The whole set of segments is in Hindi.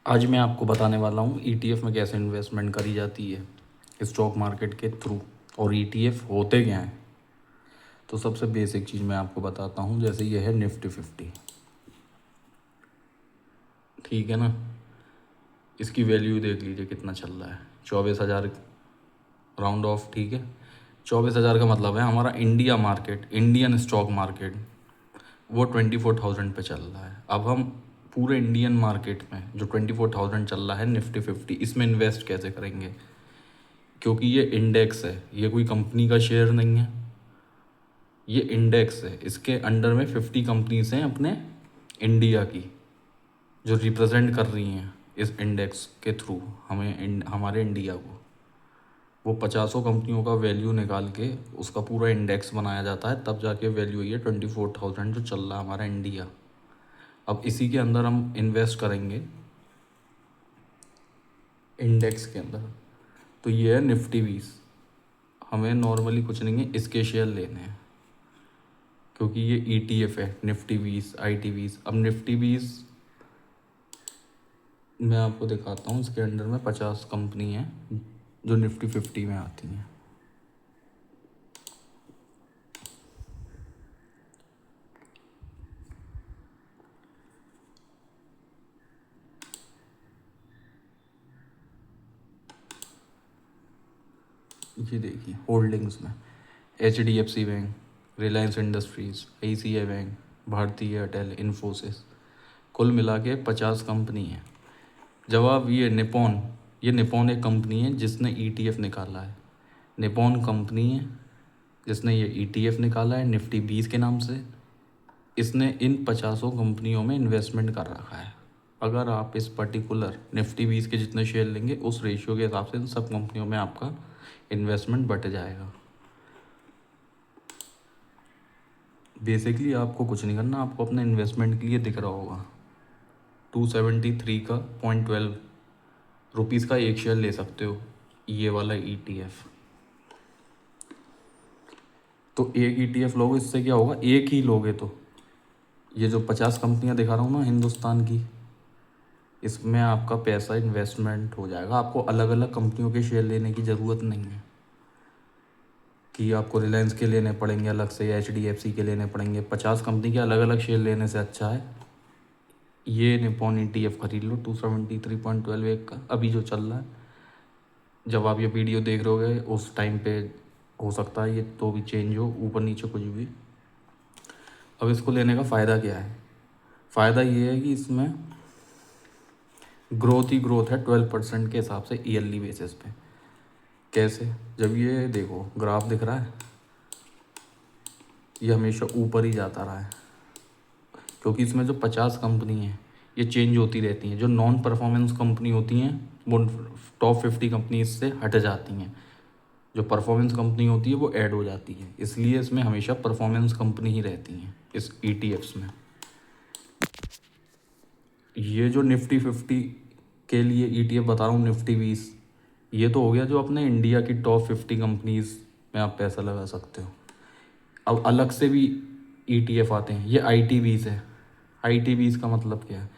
आज मैं आपको बताने वाला हूँ ईटीएफ में कैसे इन्वेस्टमेंट करी जाती है स्टॉक मार्केट के थ्रू, और ईटीएफ होते क्या हैं। तो सबसे बेसिक चीज़ मैं आपको बताता हूँ। जैसे ये है निफ्टी 50, ठीक है ना। इसकी वैल्यू देख लीजिए कितना चल रहा है, 24,000 राउंड ऑफ, ठीक है। 24,000 का मतलब है हमारा India market, Indian stock market, वो 24,000 पे चल रहा है। अब हम पूरे इंडियन मार्केट में जो 24,000 चल रहा है निफ्टी 50, इसमें इन्वेस्ट कैसे करेंगे, क्योंकि ये इंडेक्स है, ये कोई कंपनी का शेयर नहीं है, ये इंडेक्स है। इसके अंडर में 50 कंपनीज हैं अपने इंडिया की, जो रिप्रेजेंट कर रही हैं इस इंडेक्स के थ्रू हमारे इंडिया को। वो 50 कंपनियों का वैल्यू निकाल के उसका पूरा इंडेक्स बनाया जाता है, तब जाके वैल्यू ये 24,000 जो चल रहा है हमारा इंडिया। अब इसी के अंदर हम इन्वेस्ट करेंगे इंडेक्स के अंदर। तो ये है निफ्टी 20। हमें नॉर्मली कुछ नहीं है, इसके शेयर लेने हैं, क्योंकि ये ईटीएफ है निफ्टी 20 IT20। अब निफ्टी 20 मैं आपको दिखाता हूँ, इसके अंडर में 50 कंपनी हैं जो निफ्टी 50 में आती हैं। ये देखिए होल्डिंग्स में HDFC bank, Reliance industries, ICICI bank, भारतीय एयरटेल, इन्फोसिस, कुल मिला के 50 कंपनी है। जब आप ये निपॉन एक कंपनी है जिसने ETF निकाला है। निपॉन कंपनी है जिसने ये ETF निकाला है निफ्टी 20 के नाम से। इसने इन 50 कंपनियों में इन्वेस्टमेंट कर रखा है। अगर आप इस पर्टिकुलर निफ्टी 20 के जितने शेयर लेंगे, उस रेशियो के हिसाब से इन सब कंपनियों में आपका इन्वेस्टमेंट बढ़ जाएगा। बेसिकली आपको कुछ नहीं करना, आपको अपने इन्वेस्टमेंट के लिए दिख रहा होगा 273 का 0.12 रुपीज़ का एक शेयर ले सकते हो, ये वाला ETF। तो एक ETF लोगे, इससे क्या होगा, एक ही लोगे तो ये जो 50 कंपनियां दिखा रहा हूँ ना हिंदुस्तान की, इसमें आपका पैसा इन्वेस्टमेंट हो जाएगा। आपको अलग अलग कंपनियों के शेयर लेने की ज़रूरत नहीं है कि आपको रिलायंस के लेने पड़ेंगे अलग से या HDFC के लेने पड़ेंगे। 50 कंपनी के अलग अलग शेयर लेने से अच्छा है ये निपॉन ETF खरीद लो 273.12 एक का, अभी जो चल रहा है। जब आप ये वीडियो देख रहे होगे उस टाइम पे हो सकता है ये तो भी चेंज हो, ऊपर नीचे कुछ भी। अब इसको लेने का फ़ायदा क्या है? फ़ायदा ये है कि इसमें ग्रोथ ही ग्रोथ है 12% के हिसाब से ईयरली बेसिस पे। कैसे? जब ये देखो ग्राफ दिख रहा है, ये हमेशा ऊपर ही जाता रहा है, क्योंकि इसमें जो 50 कंपनी हैं ये चेंज होती रहती हैं। जो नॉन परफॉर्मेंस कंपनी होती हैं वो टॉप 50 कंपनी से हट जाती हैं, जो परफॉर्मेंस कंपनी होती है वो ऐड हो जाती है। इसलिए इसमें हमेशा परफॉर्मेंस कंपनी ही रहती हैं इस ETFs में। ये जो निफ्टी 50 के लिए ETF बता रहा हूँ निफ्टी 20, ये तो हो गया जो अपने इंडिया की टॉप 50 कंपनीज में आप पैसा लगा सकते हो। अब अलग से भी ETF आते हैं, ये IT20 है। IT20 का मतलब क्या है?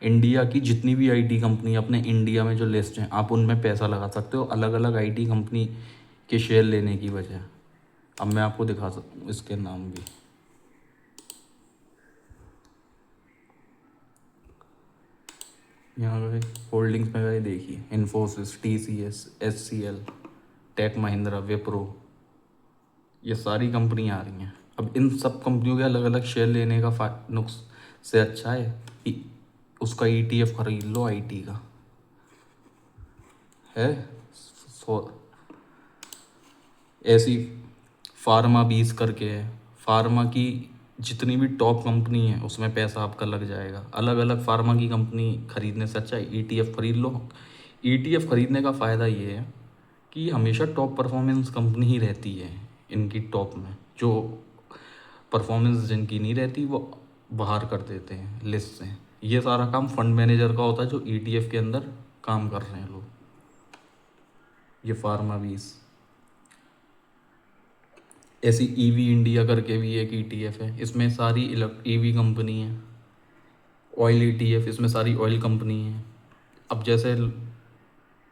इंडिया की जितनी भी IT कंपनी अपने इंडिया में जो लिस्ट हैं, आप उनमें पैसा लगा सकते हो अलग अलग IT कंपनी के शेयर लेने की वजह। अब मैं आपको दिखा सकता हूँ इसके नाम भी। यहाँ गए होल्डिंग्स में गए, देखिए Infosys, TCS, HCL, tech Mahindra, Wipro, ये सारी कंपनियाँ आ रही हैं। अब इन सब कंपनियों के अलग अलग शेयर लेने का नुक्स से अच्छा है कि उसका ETF खरीद लो IT का है। सो ऐसी फार्मा 20 करके है, फार्मा की जितनी भी टॉप कंपनी है उसमें पैसा आपका लग जाएगा। अलग अलग फार्मा की कंपनी खरीदने से अच्छा ETF खरीद लो। ETF खरीदने का फ़ायदा ये है कि हमेशा टॉप परफॉर्मेंस कंपनी ही रहती है इनकी टॉप में। जो परफॉर्मेंस जिनकी नहीं रहती वो बाहर कर देते हैं लिस्ट से। ये सारा काम फंड मैनेजर का होता है जो ETF के अंदर काम कर रहे हैं लोग। ये फार्मा 20, ऐसी EV इंडिया करके भी एक ETF है, इसमें सारी EV कंपनी है। ऑयल ETF, इसमें सारी ऑयल कंपनी है। अब जैसे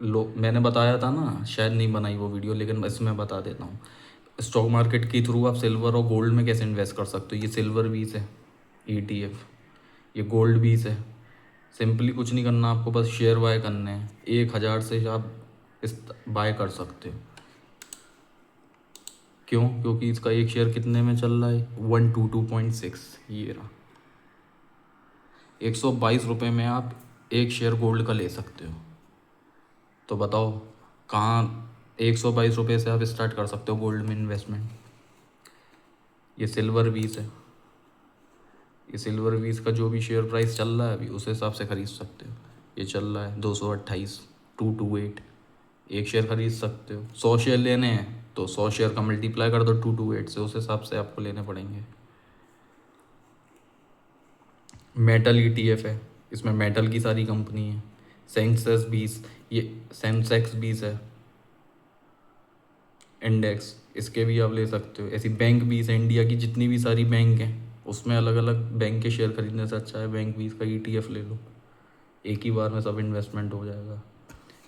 मैंने बताया था ना, शायद नहीं बनाई वो वीडियो, लेकिन इसमें बता देता हूँ। स्टॉक मार्केट के थ्रू आप सिल्वर और गोल्ड में कैसे इन्वेस्ट कर सकते हो। ये सिल्वर बीस है ETF, ये गोल्ड बीस है। सिंपली कुछ नहीं करना आपको, बस शेयर बाय करने हैं। 1,000 से आप इस बाय कर सकते हो। क्यों? क्योंकि इसका एक शेयर कितने में चल रहा है? 122.6। ये रहा, 122 रुपये में आप एक शेयर गोल्ड का ले सकते हो। तो बताओ कहाँ 122 रुपये से आप स्टार्ट कर सकते हो गोल्ड में इन्वेस्टमेंट। ये सिल्वर बीस है, ये सिल्वर बीस का जो भी शेयर प्राइस चल रहा है अभी, उस हिसाब से ख़रीद सकते हो। ये चल रहा है 228, 228। एक शेयर ख़रीद सकते हो। 100 शेयर लेने हैं तो 100 शेयर का मल्टीप्लाई कर दो 228 से, उस हिसाब से आपको लेने पड़ेंगे। मेटल ETF है, इसमें मेटल की सारी कंपनी है। सेंसेक्स 20, ये सेंसेक्स 20 है इंडेक्स, इसके भी आप ले सकते हो। ऐसी बैंक 20 है, इंडिया की जितनी भी सारी बैंक हैं उसमें अलग अलग बैंक के शेयर खरीदने से अच्छा है बैंक 20 का ETF ले लो, एक ही बार में सब इन्वेस्टमेंट हो जाएगा।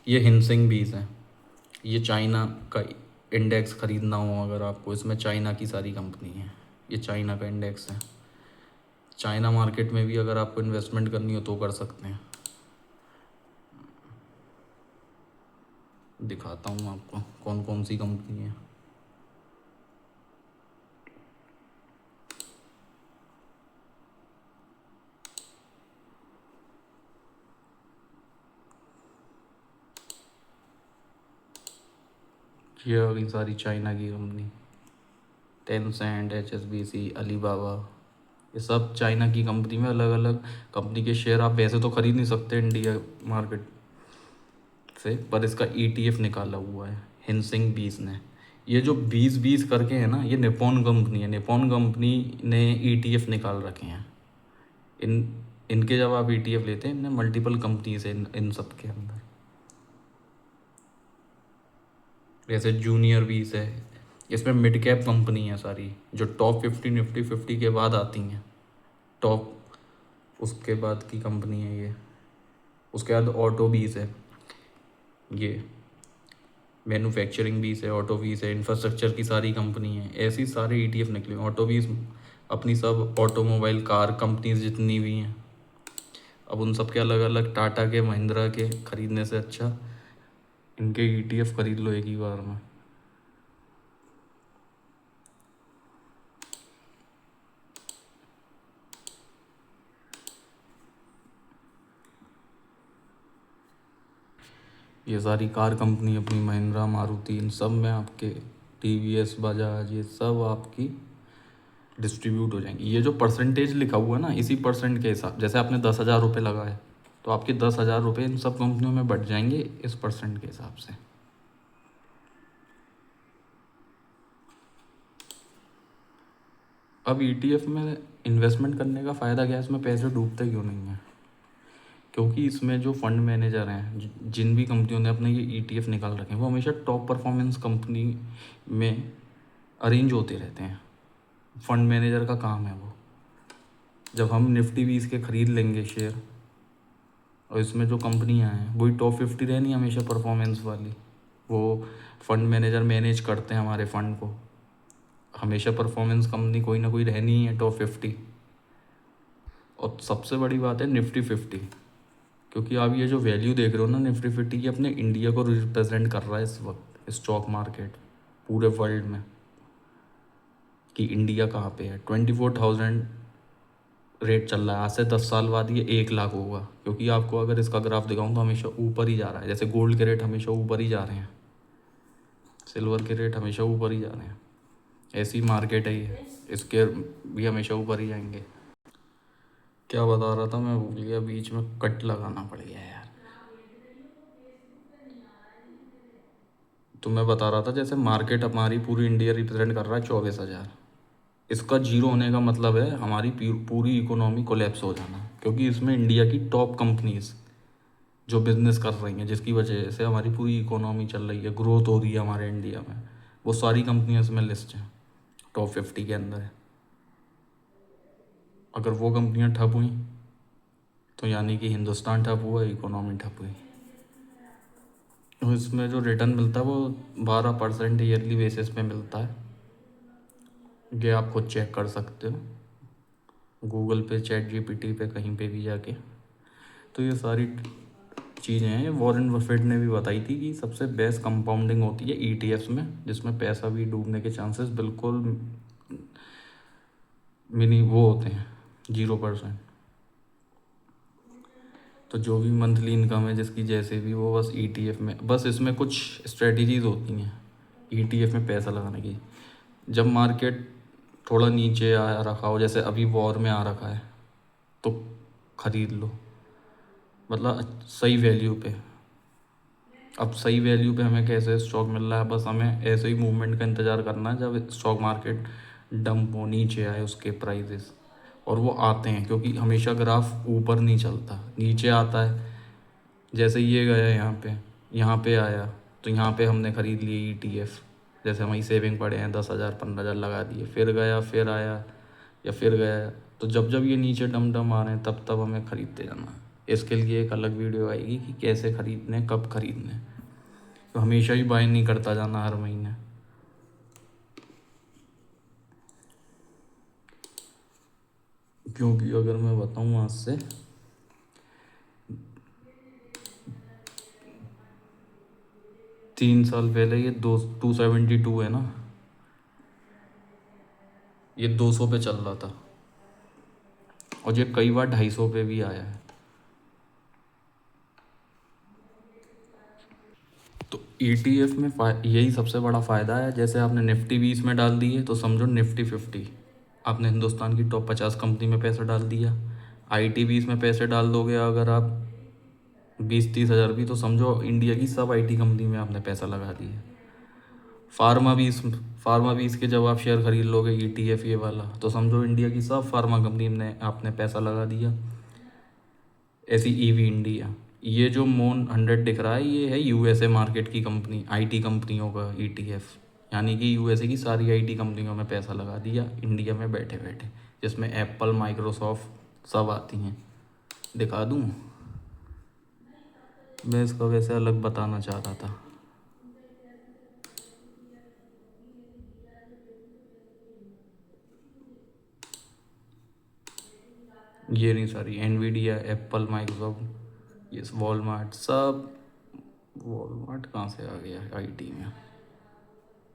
ये हिंसिंग 20 है, ये चाइना का इंडेक्स ख़रीदना हो अगर आपको, इसमें चाइना की सारी कंपनी है। ये चाइना का इंडेक्स है। चाइना मार्केट में भी अगर आपको इन्वेस्टमेंट करनी हो तो कर सकते हैं। दिखाता हूँ आपको कौन कौन सी कंपनी है। ये आ गई सारी चाइना की कंपनी, टेंसेंट, HSBC, अलीबाबा। ये सब चाइना की कंपनी में अलग अलग कंपनी के शेयर आप वैसे तो ख़रीद नहीं सकते इंडिया मार्केट से, पर इसका ETF निकाला हुआ है हिंसिंग 20 ने। ये जो 20-20 करके है ना, ये निपॉन कंपनी है। निपॉन कंपनी ने ETF निकाल रखे हैं। इन इनके जब आप ETF लेते हैं, इनने मल्टीपल कंपनीज है इन सब के अंदर। जैसे जूनियर 20 है, इसमें मिड कैप कंपनी है सारी, जो टॉप 50 निफ्टी 50 के बाद आती हैं। टॉप उसके बाद की कंपनी है ये। उसके बाद ऑटो 20 है, ये मैन्युफैक्चरिंग 20 है, ऑटो 20 है, इंफ्रास्ट्रक्चर की सारी कंपनी है। ऐसी सारे ETF निकले। ऑटो 20 अपनी सब ऑटोमोबाइल कार कंपनीज जितनी भी हैं, अब उन सब के अलग अलग, टाटा के, महिंद्रा के ख़रीदने से अच्छा इनके ETF खरीद लो एक ही बार में। ये सारी कार कंपनी अपनी महिंद्रा, मारुति, इन सब में आपके TVS, बजाज, ये सब आपकी डिस्ट्रीब्यूट हो जाएंगी। ये जो परसेंटेज लिखा हुआ है ना, इसी परसेंट के हिसाब, जैसे आपने 10,000 रुपये लगाए तो आपके 10,000 रुपये इन सब कंपनियों में बढ़ जाएंगे इस परसेंट के हिसाब से। अब ETF में इन्वेस्टमेंट करने का फ़ायदा क्या है, इसमें पैसे डूबते क्यों नहीं हैं? क्योंकि इसमें जो फंड मैनेजर हैं, जिन भी कंपनियों ने अपने ये ETF निकाल रखे हैं, वो हमेशा टॉप परफॉर्मेंस कंपनी में अरेंज होते रहते हैं। फंड मैनेजर का काम है वो। जब हम निफ्टी 20 के ख़रीद लेंगे शेयर, और इसमें जो कंपनियां हैं वही टॉप 50 रहनी हमेशा परफॉर्मेंस वाली। वो फंड मैनेजर मैनेज करते हैं हमारे फंड को, हमेशा परफॉर्मेंस कंपनी कोई ना कोई रहनी ही है टॉप 50। और सबसे बड़ी बात है निफ्टी 50, क्योंकि आप ये जो वैल्यू देख रहे हो ना निफ्टी 50 की, अपने इंडिया को रिप्रेजेंट कर रहा है इस वक्त स्टॉक मार्केट पूरे वर्ल्ड में, कि इंडिया कहाँ पे है। 24,000 रेट चल रहा है। आज से 10 साल बाद ये 1 लाख होगा, क्योंकि आपको अगर इसका ग्राफ दिखाऊं तो हमेशा ऊपर ही जा रहा है। जैसे गोल्ड के रेट हमेशा ऊपर ही जा रहे हैं, सिल्वर के रेट हमेशा ऊपर ही जा रहे हैं, ऐसी मार्केट है ये, इसके भी हमेशा ऊपर ही जाएंगे। क्या बता रहा था मैं, भूल गया, बीच में कट लगाना पड़ गया यार। तो मैं बता रहा था जैसे मार्केट हमारी पूरी इंडिया रिप्रेजेंट कर रहा है 24,000। इसका जीरो होने का मतलब है हमारी पूरी इकोनॉमी कोलैप्स हो जाना, क्योंकि इसमें इंडिया की टॉप कंपनीज जो बिज़नेस कर रही हैं, जिसकी वजह से हमारी पूरी इकोनॉमी चल रही है, ग्रोथ हो रही है हमारे इंडिया में, वो सारी कंपनियां इसमें लिस्ट हैं, टॉप 50 के अंदर है। अगर वो कंपनियां ठप हुई तो यानी कि हिंदुस्तान ठप हुआ, इकोनॉमी ठप हुई। तो इसमें जो रिटर्न मिलता है वो 12% ईयरली बेसिस पे मिलता है। ये आप खुद चेक कर सकते हो गूगल पे, चैट जीपीटी पे, कहीं पे भी जाके। तो ये सारी चीज़ें हैं, वॉरेन बफेट ने भी बताई थी कि सबसे बेस्ट कंपाउंडिंग होती है ईटीएफ्स में, जिसमें पैसा भी डूबने के चांसेस बिल्कुल मिनी वो होते हैं, 0%। तो जो भी मंथली इनकम है जिसकी जैसे भी, वो बस ईटीएफ में, बस इसमें कुछ स्ट्रेटजीज होती हैं ईटीएफ में पैसा लगाने की। जब मार्केट थोड़ा नीचे आया रखा हो, जैसे अभी वॉर में आ रखा है, तो ख़रीद लो, मतलब सही वैल्यू पे। अब सही वैल्यू पे हमें कैसे स्टॉक मिल रहा है, बस हमें ऐसे ही मूवमेंट का इंतज़ार करना है जब स्टॉक मार्केट डंप हो, नीचे आए उसके प्राइजेस। और वो आते हैं, क्योंकि हमेशा ग्राफ ऊपर नहीं चलता, नीचे आता है। जैसे ये गया यहाँ पे आया, तो यहाँ पे हमने ख़रीद लिए ईटीएफ। जैसे हमारी सेविंग पड़े हैं 10,000 15,000 लगा दिए, फिर गया, फिर आया, या फिर गया। तो जब जब ये नीचे डम डम आ रहे हैं, तब तब हमें ख़रीदते जाना है। इसके लिए एक अलग वीडियो आएगी कि कैसे ख़रीदने, कब ख़रीदने। तो हमेशा ही बाय नहीं करता जाना हर महीने। क्योंकि अगर मैं बताऊँ आज से 3 साल पहले ये 272 है ना, ये 200 पे चल रहा था, और ये कई बार 250 पे भी आया है। तो ईटीएफ में यही सबसे बड़ा फ़ायदा है। जैसे आपने निफ्टी 20 में डाल दी है, तो समझो निफ्टी 50, आपने हिंदुस्तान की टॉप 50 कंपनी में पैसा डाल दिया। आईटी 20 में पैसे डाल दोगे अगर आप 20-30 हज़ार भी, तो समझो इंडिया की सब आईटी कंपनी में आपने पैसा लगा दिया। फार्मा 20 के जब आप शेयर खरीद लोगे ईटीएफ ये वाला, तो समझो इंडिया की सब फार्मा कंपनी में आपने पैसा लगा दिया। ऐसी ईवी इंडिया, ये जो मोन 100 दिख रहा है, ये है यूएसए मार्केट की कंपनी, आईटी कंपनियों का ईटीएफ। यानी कि यूएसए की सारी आईटी कंपनियों में पैसा लगा दिया इंडिया में बैठे बैठे, जिसमें एप्पल, माइक्रोसॉफ्ट सब आती हैं। दिखा दूँ? मैं इसका वैसे अलग बताना चाह रहा था। ये नहीं, सारी एनवीडिया, एप्पल, माइक्रोसॉफ्ट, ये वॉलमार्ट सब। वॉलमार्ट कहाँ से आ गया आईटी में?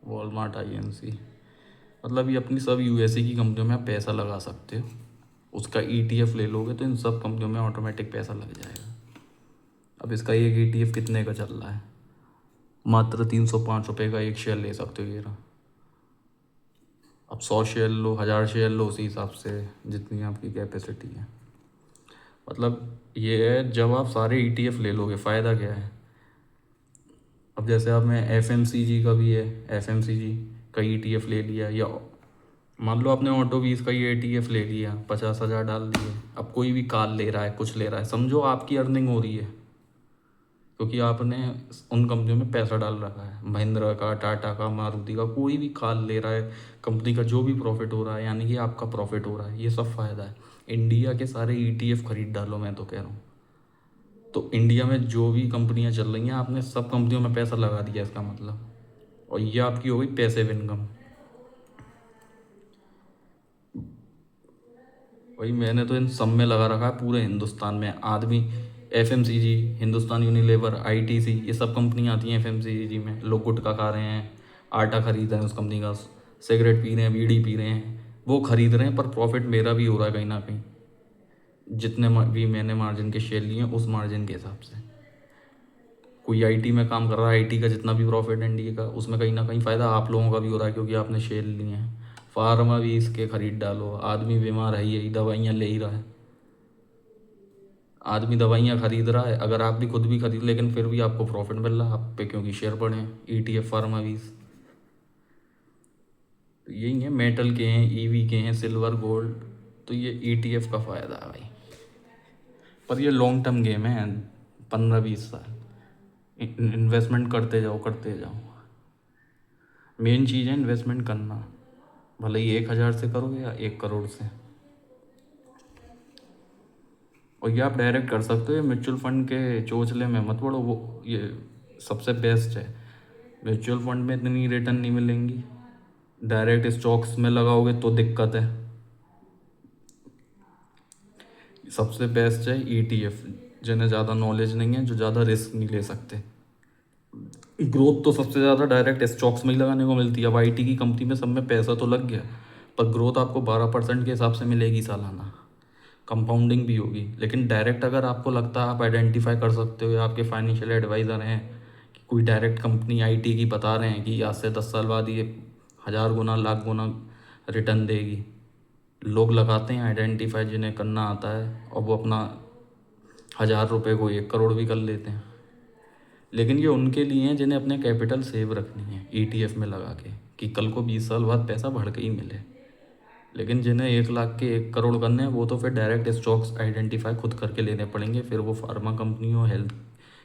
वॉलमार्ट, आईएनसी, मतलब ये अपनी सब यूएसए की कंपनियों में आप पैसा लगा सकते हो। उसका ईटीएफ ले लोगे तो इन सब कंपनियों में ऑटोमेटिक पैसा लग जाएगा। अब इसका एक ईटीएफ कितने का चल रहा है? मात्र 305 रुपये का एक शेयर ले सकते हो ये रहा। अब 100 शेयर लो, 1000 शेयर लो, उसी हिसाब से जितनी आपकी कैपेसिटी है। मतलब ये है, जब आप सारे ईटीएफ ले लोगे, फ़ायदा क्या है? अब जैसे आप में एफएमसीजी का भी है, एफएमसीजी का ईटीएफ ले लिया, या मान लो आपने ऑटो 20 का ये ईटीएफ ले लिया, 50,000 डाल दिए। अब कोई भी कार ले रहा है, कुछ ले रहा है, समझो आपकी अर्निंग हो रही है, क्योंकि आपने उन कंपनियों में पैसा डाल रखा है। महिंद्रा का, टाटा का, मारुति का, कोई भी कार ले रहा है, कंपनी का जो भी प्रॉफिट हो रहा है, यानी कि आपका प्रॉफिट हो रहा है। ये सब फ़ायदा है। इंडिया के सारे ईटीएफ खरीद डालो, मैं तो कह रहा हूँ। तो इंडिया में जो भी कंपनियां चल रही हैं, आपने सब कंपनियों में पैसा लगा दिया इसका मतलब, और ये आपकी हो गई पैसिव इनकम। वही मैंने तो इन सब में लगा रखा है पूरे हिंदुस्तान में। आदमी एफएमसीजी, हिंदुस्तान यूनिलीवर, आईटीसी, ये सब कंपनी आती हैं एफएमसीजी में। लोग गुटखा खा रहे हैं, आटा खरीद रहे हैं उस कंपनी का, सिगरेट पी रहे हैं, बीड़ी पी रहे हैं, वो खरीद रहे हैं, पर प्रॉफिट मेरा भी हो रहा है कहीं ना कहीं, जितने भी मैंने मार्जिन के शेयर लिए हैं उस मार्जिन के हिसाब से। कोई आईटी में काम कर रहा है, आईटी का जितना भी प्रॉफिट है इंडिया का, उसमें कहीं ना कहीं फ़ायदा आप लोगों का भी हो रहा है, क्योंकि आपने शेयर लिए हैं। फार्मा भी इसके खरीद डालो, आदमी बीमार है, यही दवाइयाँ ले ही रहा है। आदमी दवाइयाँ खरीद रहा है, अगर आप भी खुद भी खरीद, लेकिन फिर भी आपको प्रॉफिट मिल रहा है आप पे, क्योंकि शेयर पड़े हैं ईटीएफ फार्मा 20। तो यही है, मेटल के हैं, ईवी के हैं, सिल्वर, गोल्ड। तो ये ईटीएफ का फ़ायदा है भाई, पर ये लॉन्ग टर्म गेम है, 15-20 साल इन्वेस्टमेंट करते जाओ, करते जाओ। मेन चीज़ है इन्वेस्टमेंट करना, भले ही 1,000 से करो या 1 करोड़ से। और ये आप डायरेक्ट कर सकते हो, ये म्यूचुअल फंड के चोचले में मत पड़ो, वो ये सबसे बेस्ट है। म्यूचुअल फंड में इतनी रिटर्न नहीं मिलेंगी, डायरेक्ट स्टॉक्स में लगाओगे तो दिक्कत है। सबसे बेस्ट है ETF, जिन्हें ज़्यादा नॉलेज नहीं है, जो ज़्यादा रिस्क नहीं ले सकते। ग्रोथ तो सबसे ज़्यादा डायरेक्ट स्टॉक्स में ही लगाने को मिलती है। अब IT की कंपनी में सब में पैसा तो लग गया, पर ग्रोथ आपको 12% के हिसाब से मिलेगी सालाना, कंपाउंडिंग भी होगी। लेकिन डायरेक्ट अगर आपको लगता है, आप आइडेंटिफाई कर सकते हो या आपके फाइनेंशियल एडवाइज़र हैं कि कोई डायरेक्ट कंपनी IT की बता रहे हैं कि आज से 10 साल बाद ये 1000 गुना लाख गुना रिटर्न देगी, लोग लगाते हैं आइडेंटिफाई जिन्हें करना आता है, और वो अपना 1000 रुपये को 1 करोड़ भी कर लेते हैं। लेकिन ये उनके लिए हैं जिन्हें अपने कैपिटल सेव रखनी है ETF में लगा के, कि कल को 20 साल बाद पैसा बढ़ के ही मिले। लेकिन जिन्हें 1 लाख के 1 करोड़ करने हैं, वो तो फिर डायरेक्ट स्टॉक्स आइडेंटिफाई खुद करके लेने पड़ेंगे, फिर वो फार्मा कंपनी हो, हेल्थ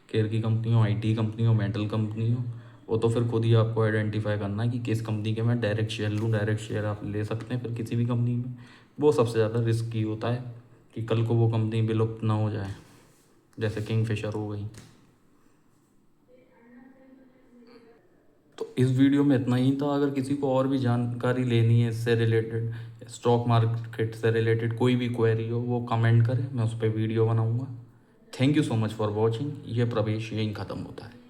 केयर की कंपनी हो, IT कंपनी हो, मेटल कंपनी हो, वो तो फिर खुद ही आपको आइडेंटिफाई करना है कि किस कंपनी के मैं डायरेक्ट शेयर लूँ। डायरेक्ट शेयर आप ले सकते हैं फिर किसी भी कंपनी में, वो सबसे ज़्यादा रिस्की होता है कि कल को वो कंपनी विलुप्त ना हो जाए, जैसे किंगफिशर हो गई। तो इस वीडियो में इतना ही था। अगर किसी को और भी जानकारी लेनी है इससे रिलेटेड, स्टॉक मार्केट से रिलेटेड कोई भी क्वेरी हो, वो कमेंट करें, मैं उस पर वीडियो बनाऊंगा। Thank you so much for watching. ये प्रवेश यहीं ख़त्म होता है।